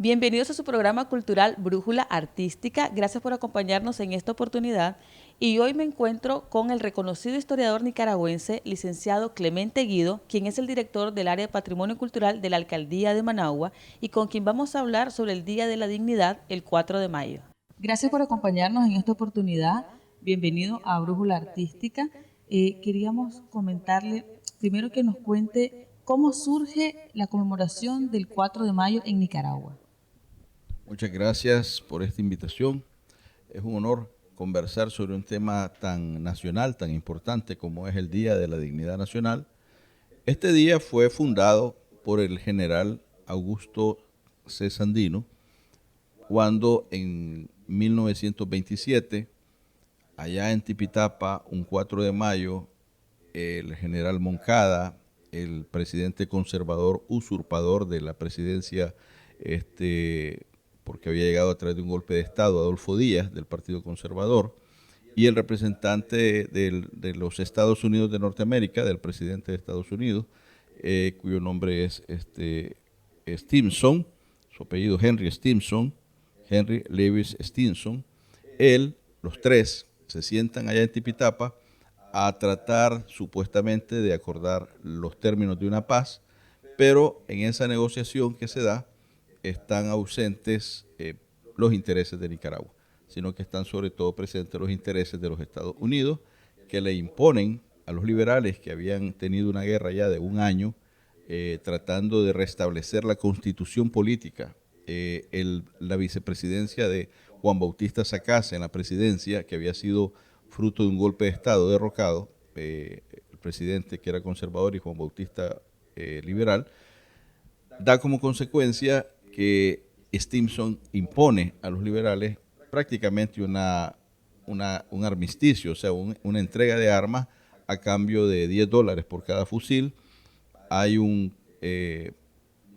Bienvenidos a su programa cultural Brújula Artística. Gracias por acompañarnos en esta oportunidad. Y hoy me encuentro con el reconocido historiador nicaragüense, licenciado Clemente Guido, quien es el director del área de Patrimonio Cultural de la Alcaldía de Managua y con quien vamos a hablar sobre el Día de la Dignidad, el 4 de mayo. Gracias por acompañarnos en esta oportunidad. Bienvenido a Brújula Artística. Queríamos comentarle primero que nos cuente cómo surge la conmemoración del 4 de mayo en Nicaragua. Muchas gracias por esta invitación. Es un honor conversar sobre un tema tan nacional, tan importante como es el Día de la Dignidad Nacional. Este día fue fundado por el general Augusto C. Sandino, cuando en 1927, allá en Tipitapa, un 4 de mayo, el general Moncada, el presidente conservador usurpador de la presidencia, porque había llegado a través de un golpe de Estado, Adolfo Díaz, del Partido Conservador, y el representante de los Estados Unidos de Norteamérica, del presidente de Estados Unidos, cuyo nombre es Stimson, su apellido Henry Stimson, Henry Lewis Stimson. Los tres, se sientan allá en Tipitapa a tratar supuestamente de acordar los términos de una paz, pero en esa negociación que se da están ausentes los intereses de Nicaragua, sino que están sobre todo presentes los intereses de los Estados Unidos, que le imponen a los liberales, que habían tenido una guerra ya de un año, tratando de restablecer la constitución política. La vicepresidencia de Juan Bautista Sacasa en la presidencia, que había sido fruto de un golpe de Estado derrocado, el presidente que era conservador y Juan Bautista liberal, da como consecuencia que Stimson impone a los liberales prácticamente un armisticio, o sea, una entrega de armas a cambio de $10 por cada fusil. Hay un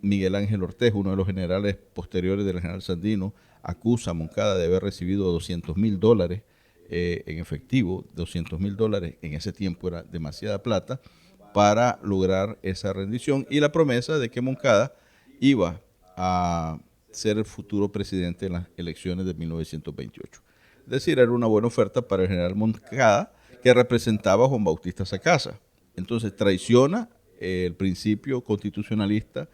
Miguel Ángel Ortega, uno de los generales posteriores del general Sandino, acusa a Moncada de haber recibido $200,000 en efectivo. $200,000 en ese tiempo era demasiada plata para lograr esa rendición, y la promesa de que Moncada iba a ser el futuro presidente en las elecciones de 1928. Es decir, era una buena oferta para el general Moncada, que representaba a Juan Bautista Sacasa. Entonces traiciona el principio constitucionalista,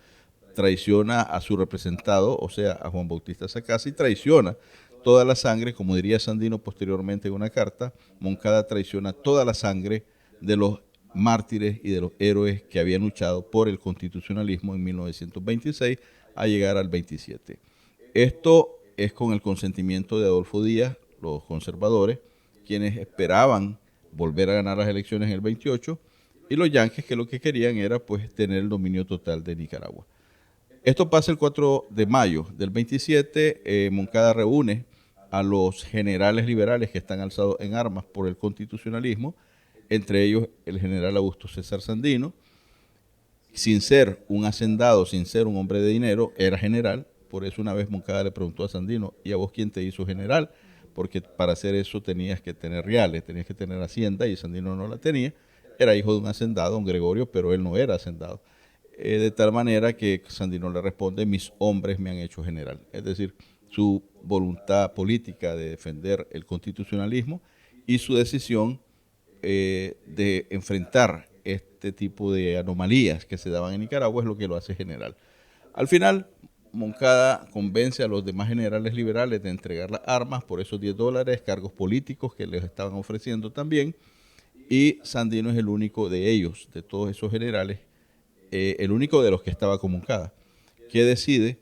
traiciona a su representado, o sea, a Juan Bautista Sacasa, y traiciona toda la sangre, como diría Sandino posteriormente en una carta. Moncada traiciona toda la sangre de los mártires y de los héroes que habían luchado por el constitucionalismo en 1926 a llegar al 27. Esto es con el consentimiento de Adolfo Díaz, los conservadores, quienes esperaban volver a ganar las elecciones en el 28, y los yanquis, que lo que querían era pues tener el dominio total de Nicaragua. Esto pasa el 4 de mayo del 27. Moncada reúne a los generales liberales que están alzados en armas por el constitucionalismo, entre ellos el general Augusto César Sandino. Sin ser un hacendado, sin ser un hombre de dinero, era general. Por eso una vez Moncada le preguntó a Sandino: ¿y a vos quién te hizo general? Porque para hacer eso tenías que tener reales, tenías que tener hacienda, y Sandino no la tenía. Era hijo de un hacendado, don Gregorio, pero él no era hacendado. De tal manera que Sandino le responde: mis hombres me han hecho general. Es decir, su voluntad política de defender el constitucionalismo y su decisión de enfrentar este tipo de anomalías que se daban en Nicaragua es lo que lo hace general. Al final, Moncada convence a los demás generales liberales de entregar las armas por esos $10, cargos políticos que les estaban ofreciendo también, y Sandino es el único de ellos, de todos esos generales, el único de los que estaba con Moncada, que decide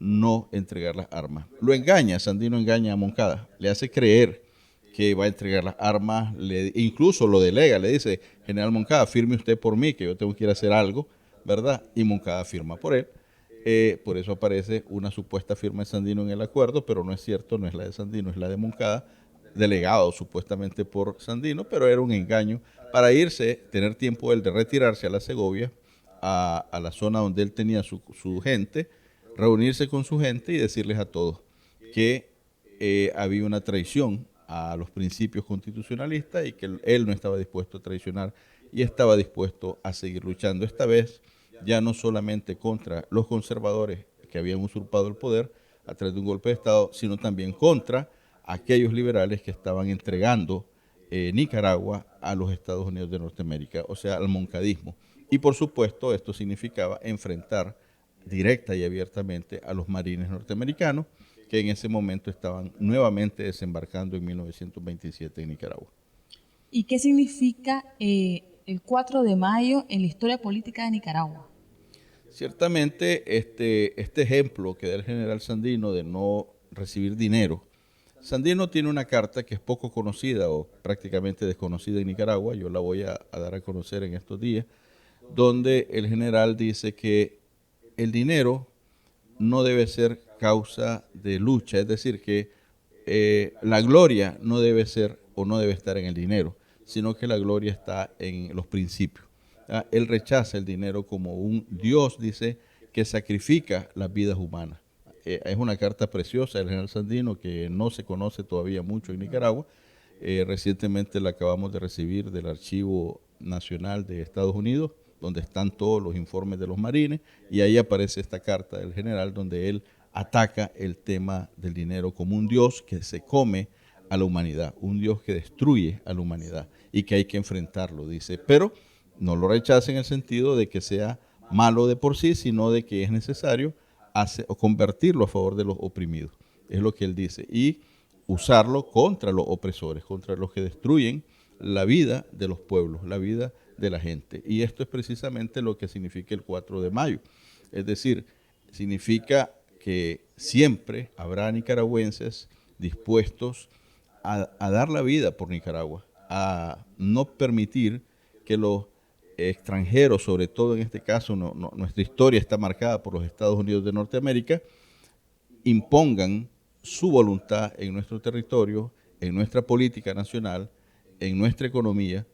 no entregar las armas. Lo engaña, Sandino engaña a Moncada, le hace creer que va a entregar las armas, incluso lo delega, le dice: general Moncada, firme usted por mí, que yo tengo que ir a hacer algo, ¿verdad? Y Moncada firma por él. Por eso aparece una supuesta firma de Sandino en el acuerdo, pero no es cierto, no es la de Sandino, es la de Moncada, delegado supuestamente por Sandino, pero era un engaño para irse, tener tiempo él de retirarse a la Segovia, a la zona donde él tenía su gente, reunirse con su gente y decirles a todos que había una traición a los principios constitucionalistas y que él no estaba dispuesto a traicionar y estaba dispuesto a seguir luchando, esta vez ya no solamente contra los conservadores que habían usurpado el poder a través de un golpe de Estado, sino también contra aquellos liberales que estaban entregando Nicaragua a los Estados Unidos de Norteamérica, o sea, al moncadismo. Y por supuesto esto significaba enfrentar directa y abiertamente a los marines norteamericanos que en ese momento estaban nuevamente desembarcando en 1927 en Nicaragua. ¿Y qué significa el 4 de mayo en la historia política de Nicaragua? Ciertamente este ejemplo que da el general Sandino de no recibir dinero. Sandino tiene una carta que es poco conocida o prácticamente desconocida en Nicaragua, yo la voy a dar a conocer en estos días, donde el general dice que el dinero no debe ser causa de lucha, es decir, que la gloria no debe ser o no debe estar en el dinero, sino que la gloria está en los principios. Él rechaza el dinero como un Dios, dice, que sacrifica las vidas humanas. Es una carta preciosa del general Sandino que no se conoce todavía mucho en Nicaragua. Recientemente la acabamos de recibir del Archivo Nacional de Estados Unidos, donde están todos los informes de los marines, y ahí aparece esta carta del general donde él ataca el tema del dinero como un Dios que se come a la humanidad, un Dios que destruye a la humanidad y que hay que enfrentarlo, dice. Pero no lo rechaza en el sentido de que sea malo de por sí, sino de que es necesario convertirlo a favor de los oprimidos. Es lo que él dice. Y usarlo contra los opresores, contra los que destruyen la vida de los pueblos, la vida de la gente. Y esto es precisamente lo que significa el 4 de mayo. Es decir, significa que siempre habrá nicaragüenses dispuestos a dar la vida por Nicaragua, a no permitir que los extranjeros, sobre todo en este caso, nuestra historia está marcada por los Estados Unidos de Norteamérica, impongan su voluntad en nuestro territorio, en nuestra política nacional, en nuestra economía,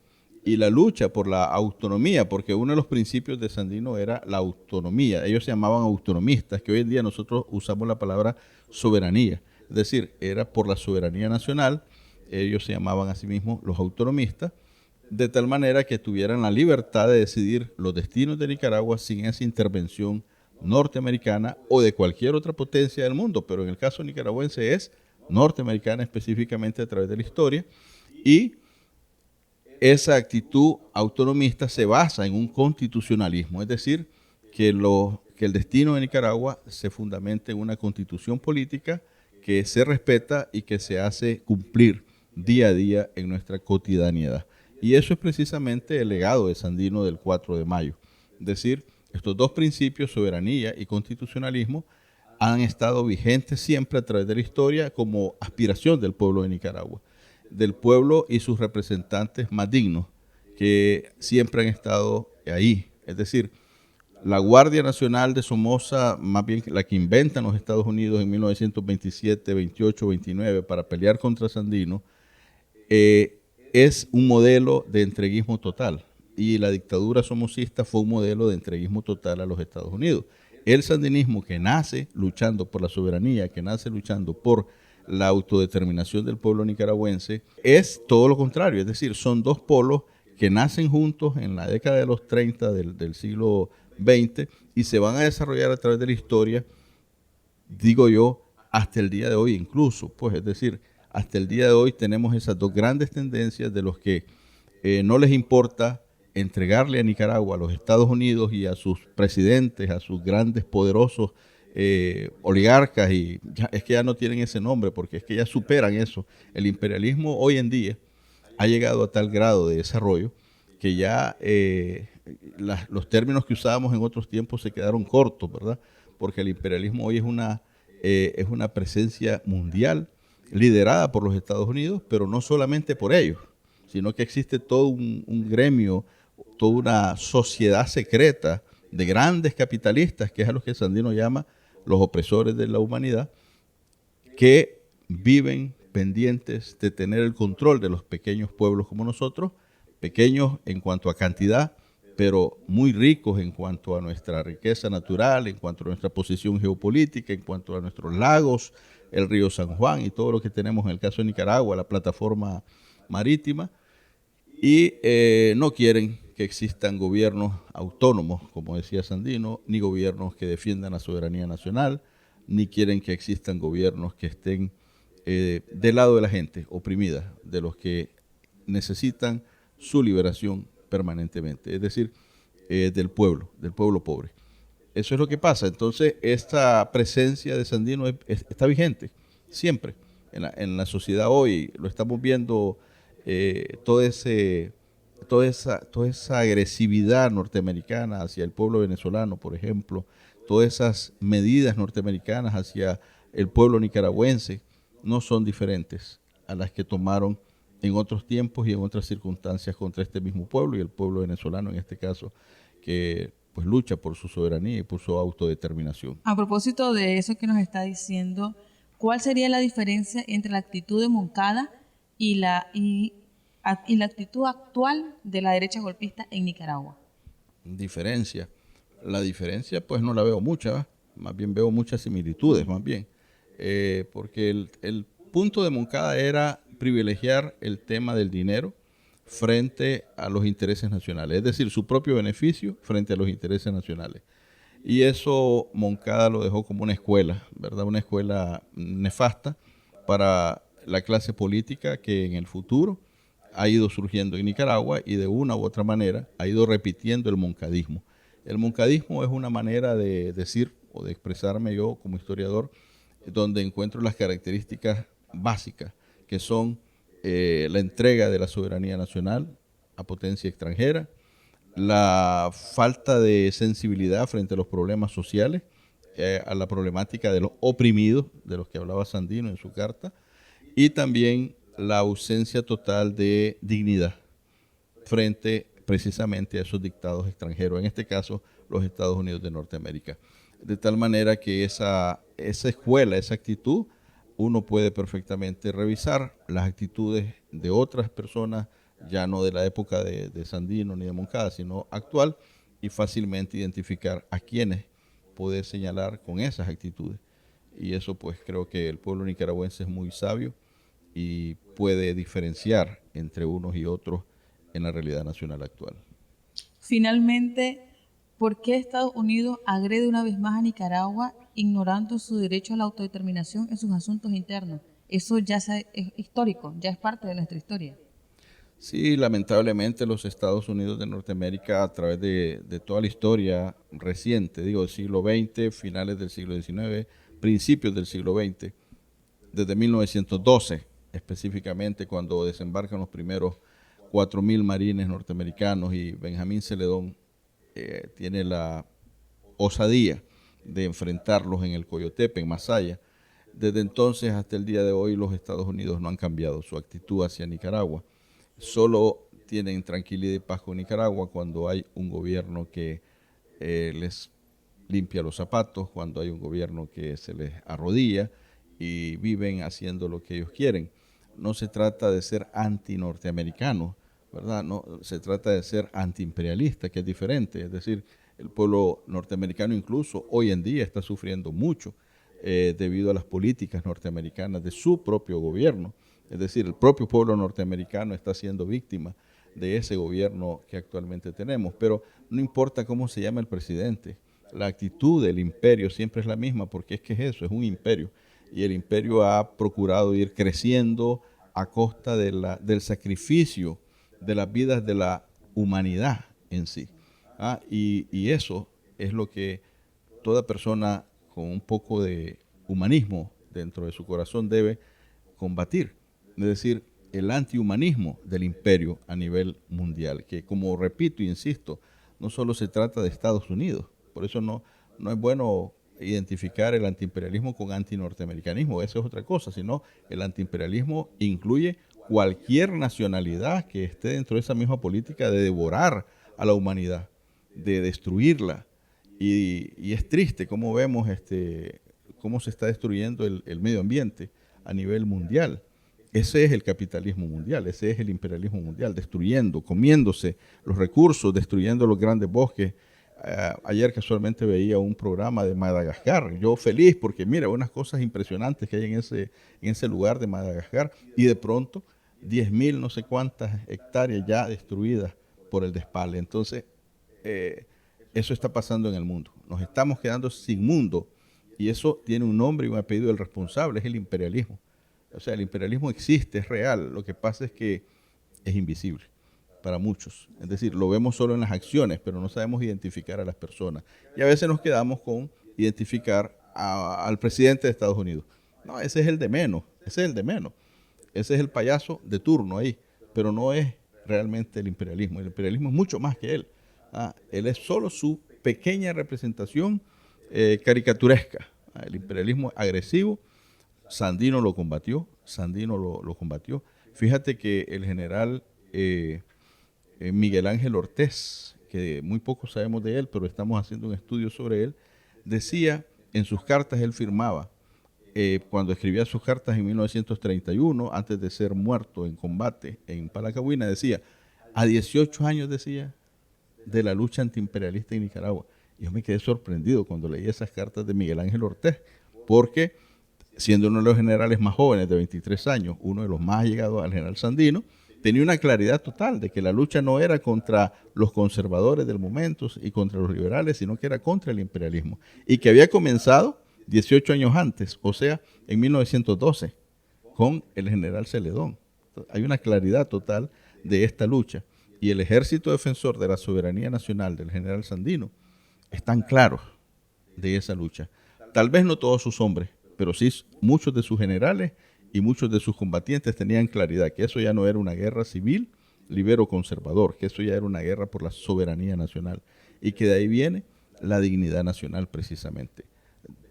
y la lucha por la autonomía, porque uno de los principios de Sandino era la autonomía. Ellos se llamaban autonomistas, que hoy en día nosotros usamos la palabra soberanía. Es decir, era por la soberanía nacional, ellos se llamaban a sí mismos los autonomistas, de tal manera que tuvieran la libertad de decidir los destinos de Nicaragua sin esa intervención norteamericana o de cualquier otra potencia del mundo, pero en el caso nicaragüense es norteamericana específicamente a través de la historia, y esa actitud autonomista se basa en un constitucionalismo, es decir, que el destino de Nicaragua se fundamenta en una constitución política que se respeta y que se hace cumplir día a día en nuestra cotidianidad. Y eso es precisamente el legado de Sandino del 4 de mayo. Es decir, estos dos principios, soberanía y constitucionalismo, han estado vigentes siempre a través de la historia como aspiración del pueblo de Nicaragua, del pueblo y sus representantes más dignos, que siempre han estado ahí. Es decir, la Guardia Nacional de Somoza, más bien la que inventan los Estados Unidos en 1927, 28, 29 para pelear contra Sandino, es un modelo de entreguismo total, y la dictadura somocista fue un modelo de entreguismo total a los Estados Unidos. El sandinismo, que nace luchando por la soberanía, que nace luchando por la autodeterminación del pueblo nicaragüense, es todo lo contrario, es decir, son dos polos que nacen juntos en la década de los 30 del siglo XX y se van a desarrollar a través de la historia, digo yo, hasta el día de hoy incluso, pues es decir, hasta el día de hoy tenemos esas dos grandes tendencias de los que no les importa entregarle a Nicaragua, a los Estados Unidos y a sus presidentes, a sus grandes, poderosos oligarcas, y es que ya no tienen ese nombre porque es que ya superan eso. El imperialismo hoy en día ha llegado a tal grado de desarrollo que ya los términos que usábamos en otros tiempos se quedaron cortos, ¿verdad? Porque el imperialismo hoy es una presencia mundial liderada por los Estados Unidos, pero no solamente por ellos, sino que existe todo un gremio, toda una sociedad secreta de grandes capitalistas, que es a los que Sandino llama los opresores de la humanidad, que viven pendientes de tener el control de los pequeños pueblos como nosotros, pequeños en cuanto a cantidad, pero muy ricos en cuanto a nuestra riqueza natural, en cuanto a nuestra posición geopolítica, en cuanto a nuestros lagos, el río San Juan y todo lo que tenemos en el caso de Nicaragua, la plataforma marítima, y no quieren que existan gobiernos autónomos, como decía Sandino, ni gobiernos que defiendan la soberanía nacional, ni quieren que existan gobiernos que estén del lado de la gente oprimida, de los que necesitan su liberación permanentemente, es decir, del pueblo pobre. Eso es lo que pasa. Entonces, esta presencia de Sandino está vigente siempre en la sociedad hoy. Lo estamos viendo, toda esa agresividad norteamericana hacia el pueblo venezolano, por ejemplo, todas esas medidas norteamericanas hacia el pueblo nicaragüense no son diferentes a las que tomaron en otros tiempos y en otras circunstancias contra este mismo pueblo y el pueblo venezolano en este caso, que pues lucha por su soberanía y por su autodeterminación. A propósito de eso que nos está diciendo, ¿cuál sería la diferencia entre la actitud de Moncada y la actitud actual de la derecha golpista en Nicaragua? Diferencia. La diferencia pues no la veo mucha, ¿va? Más bien veo muchas similitudes, más bien. Porque el punto de Moncada era privilegiar el tema del dinero frente a los intereses nacionales, es decir, su propio beneficio frente a los intereses nacionales. Y eso Moncada lo dejó como una escuela, ¿verdad? Una escuela nefasta para la clase política que en el futuro ha ido surgiendo en Nicaragua y de una u otra manera ha ido repitiendo el moncadismo. El moncadismo es una manera de decir o de expresarme yo como historiador donde encuentro las características básicas que son la entrega de la soberanía nacional a potencia extranjera, la falta de sensibilidad frente a los problemas sociales, a la problemática de los oprimidos, de los que hablaba Sandino en su carta, y también la ausencia total de dignidad frente precisamente a esos dictados extranjeros, en este caso los Estados Unidos de Norteamérica. De tal manera que esa escuela, esa actitud, uno puede perfectamente revisar las actitudes de otras personas, ya no de la época de Sandino ni de Moncada, sino actual, y fácilmente identificar a quienes poder señalar con esas actitudes. Y eso pues creo que el pueblo nicaragüense es muy sabio y puede diferenciar entre unos y otros en la realidad nacional actual. Finalmente, ¿por qué Estados Unidos agrede una vez más a Nicaragua ignorando su derecho a la autodeterminación en sus asuntos internos? Eso ya es histórico, ya es parte de nuestra historia. Sí, lamentablemente los Estados Unidos de Norteamérica a través de toda la historia reciente, digo, del siglo XX, finales del siglo XIX, principios del siglo XX, desde 1912 específicamente, cuando desembarcan los primeros 4.000 marines norteamericanos y Benjamín Celedón tiene la osadía de enfrentarlos en el Coyotepe, en Masaya. Desde entonces hasta el día de hoy los Estados Unidos no han cambiado su actitud hacia Nicaragua. Solo tienen tranquilidad y paz con Nicaragua cuando hay un gobierno que les limpia los zapatos, cuando hay un gobierno que se les arrodilla y viven haciendo lo que ellos quieren. No se trata de ser anti-norteamericanos, ¿verdad? No, se trata de ser antiimperialista, que es diferente. Es decir, el pueblo norteamericano incluso hoy en día está sufriendo mucho debido a las políticas norteamericanas de su propio gobierno. Es decir, el propio pueblo norteamericano está siendo víctima de ese gobierno que actualmente tenemos. Pero no importa cómo se llama el presidente, la actitud del imperio siempre es la misma, porque es que es eso, es un imperio. Y el imperio ha procurado ir creciendo a costa del sacrificio de las vidas de la humanidad en sí. Y eso es lo que toda persona con un poco de humanismo dentro de su corazón debe combatir. Es decir, el antihumanismo del imperio a nivel mundial, que como repito e insisto, no solo se trata de Estados Unidos, por eso no es bueno identificar el antiimperialismo con antinorteamericanismo, eso es otra cosa, sino el antiimperialismo incluye cualquier nacionalidad que esté dentro de esa misma política de devorar a la humanidad, de destruirla. Y es triste cómo vemos cómo se está destruyendo el medio ambiente a nivel mundial. Ese es el capitalismo mundial, ese es el imperialismo mundial, destruyendo, comiéndose los recursos, destruyendo los grandes bosques. Ayer casualmente veía un programa de Madagascar, yo feliz porque mira, unas cosas impresionantes que hay en ese lugar de Madagascar y de pronto 10.000 no sé cuántas hectáreas ya destruidas por el despale. Entonces, eso está pasando en el mundo. Nos estamos quedando sin mundo y eso tiene un nombre y un apellido del responsable, es el imperialismo. O sea, el imperialismo existe, es real. Lo que pasa es que es invisible para muchos. Es decir, lo vemos solo en las acciones, pero no sabemos identificar a las personas. Y a veces nos quedamos con identificar al presidente de Estados Unidos. No, ese es el de menos, ese es el de menos. Ese es el payaso de turno ahí, pero no es realmente el imperialismo. El imperialismo es mucho más que él. Él es solo su pequeña representación caricaturesca. El imperialismo agresivo, Sandino lo combatió, lo combatió. Fíjate que el general Miguel Ángel Ortiz, que muy poco sabemos de él, pero estamos haciendo un estudio sobre él, decía en sus cartas, él firmaba, cuando escribía sus cartas en 1931, antes de ser muerto en combate en Palacagüina, decía, a 18 años, decía, de la lucha antiimperialista en Nicaragua. Y yo me quedé sorprendido cuando leí esas cartas de Miguel Ángel Ortiz, porque siendo uno de los generales más jóvenes de 23 años, uno de los más allegados al general Sandino, tenía una claridad total de que la lucha no era contra los conservadores del momento y contra los liberales, sino que era contra el imperialismo. Y que había comenzado 18 años antes, o sea, en 1912, con el general Celedón. Hay una claridad total de esta lucha. Y el ejército defensor de la soberanía nacional del general Sandino están claros de esa lucha. Tal vez no todos sus hombres, pero sí muchos de sus generales y muchos de sus combatientes tenían claridad que eso ya no era una guerra civil, libero-conservador, que eso ya era una guerra por la soberanía nacional y que de ahí viene la dignidad nacional precisamente.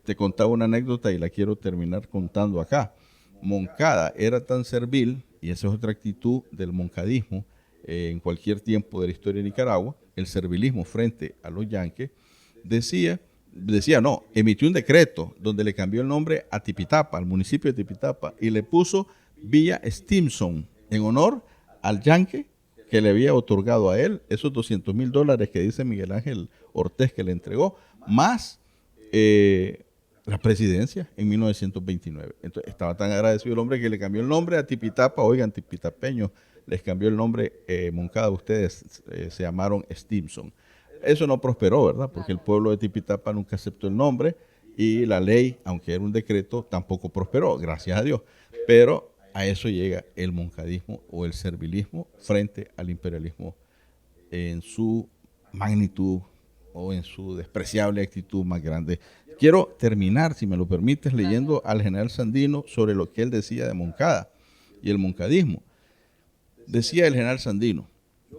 Te contaba una anécdota y la quiero terminar contando acá. Moncada era tan servil, y esa es otra actitud del moncadismo en cualquier tiempo de la historia de Nicaragua, el servilismo frente a los yanques, emitió un decreto donde le cambió el nombre a Tipitapa, al municipio de Tipitapa, y le puso Villa Stimson, en honor al yanque que le había otorgado a él esos $200,000 que dice Miguel Ángel Ortiz que le entregó, más la presidencia en 1929. Entonces, estaba tan agradecido el hombre que le cambió el nombre a Tipitapa. Oigan, tipitapeños, les cambió el nombre Moncada, ustedes se llamaron Stimson. Eso no prosperó, ¿verdad? Porque el pueblo de Tipitapa nunca aceptó el nombre y la ley, aunque era un decreto, tampoco prosperó, gracias a Dios. Pero a eso llega el moncadismo o el servilismo frente al imperialismo en su magnitud o en su despreciable actitud más grande. Quiero terminar, si me lo permites, leyendo al general Sandino sobre lo que él decía de Moncada y el moncadismo. Decía el general Sandino: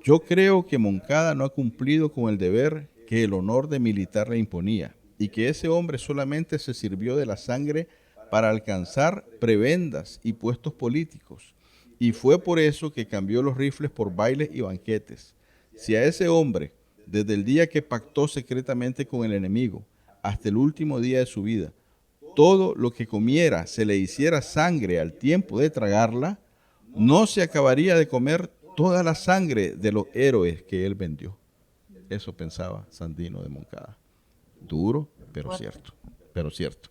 yo creo que Moncada no ha cumplido con el deber que el honor de militar le imponía y que ese hombre solamente se sirvió de la sangre para alcanzar prebendas y puestos políticos. Y fue por eso que cambió los rifles por bailes y banquetes. Si a ese hombre, desde el día que pactó secretamente con el enemigo hasta el último día de su vida, todo lo que comiera se le hiciera sangre al tiempo de tragarla, no se acabaría de comer toda la sangre de los héroes que él vendió. Eso pensaba Sandino de Moncada. Duro, pero cierto, pero cierto.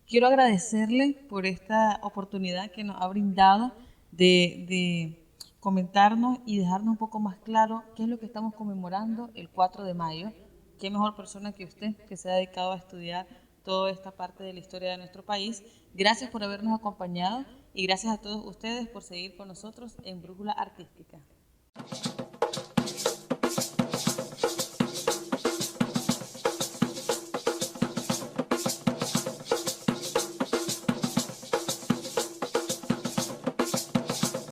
Quiero agradecerle por esta oportunidad que nos ha brindado de comentarnos y dejarnos un poco más claro qué es lo que estamos conmemorando el 4 de mayo. Qué mejor persona que usted, que se ha dedicado a estudiar toda esta parte de la historia de nuestro país. Gracias por habernos acompañado y gracias a todos ustedes por seguir con nosotros en Brújula Artística.